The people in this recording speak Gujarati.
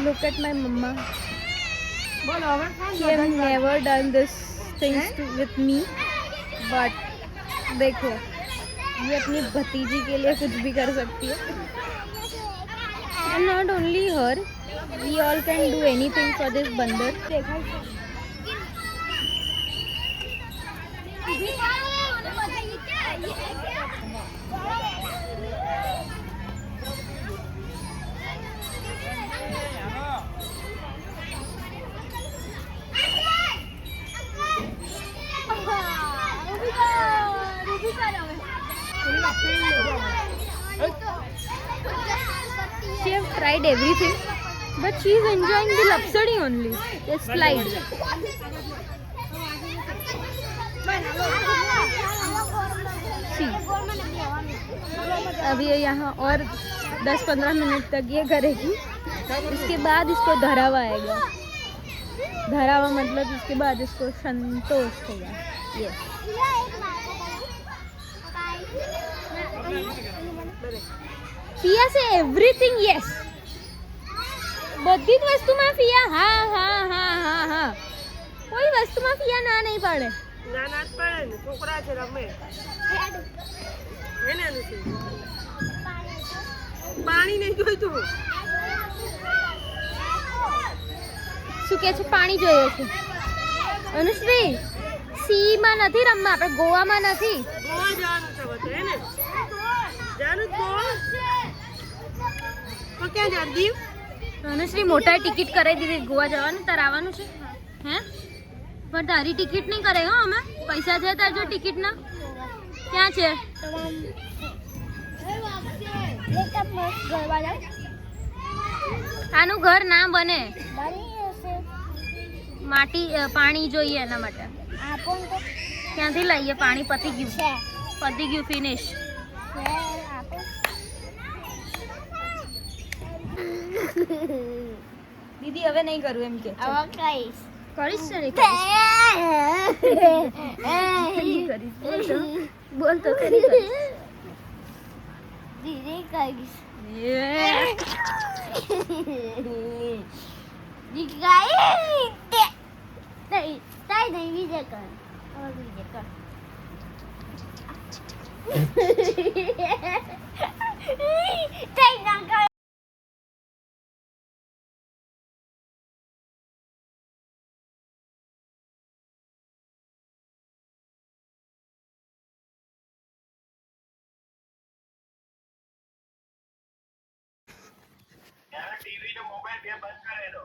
Look at my mama. She have never done this things with me, but देखो ये अपनी भतीजी के लिए कुछ भी कर सकती है. And not only her, we all can do anything for this बंदर. She have tried everything, but she is enjoying the lapsadi only. The slide. See. अब ये यहाँ और 10-15 मिनट तक ये करेगी. इसके बाद इसको धरावा आएगा. धरावा मतलब इसके बाद इसको संतोष होगा. Yes. પિયા સે એવરીથિંગ યસ. બધી જ વસ્તુમાં પિયા હા હા હા હા હા. કોઈ વસ્તુમાં પિયા ના નહીં પાડે. ના ના જ પડે ને, છોકરા છે રમે. હે ને અનુશ્રી? પાણી નહીં જોઈતું. શું કે છે? પાણી જોઈએ છે. અનુશ્રી સી માં નથી રમવા, આપણે ગોવામાં નથી. ગોવા જવાનું છે બધે હે ને? જવાનું જ ગોવા? તો ક્યાં જવાનું? દીવ? અનુશ્રી મોટા ટિકિટ કરાવી દીધી ગોવા જવાનું. તારે આવવાનું છે હે? પણ તારી ટિકિટ નહીં કરે હો. અમે પૈસા છે તાર જો ટિકિટના? ક્યાં છે? આનું ઘર ના બને. માટી પાણી જોઈએ એના માટે. ક્યાંથી લઈએ પાણી? પતી ગયું. પતી ગયું. ફિનિશ. દીદી હવે નહીં કરું એમ કે. કરીશ છે ને? કરીશ. બોલ તો ખરી કરીશ. દીદી કરીશ. નહીં બીજે કર. બીજે કર. ના કર. ટીવી ને મોબાઈલ બે બંધ કરેલો.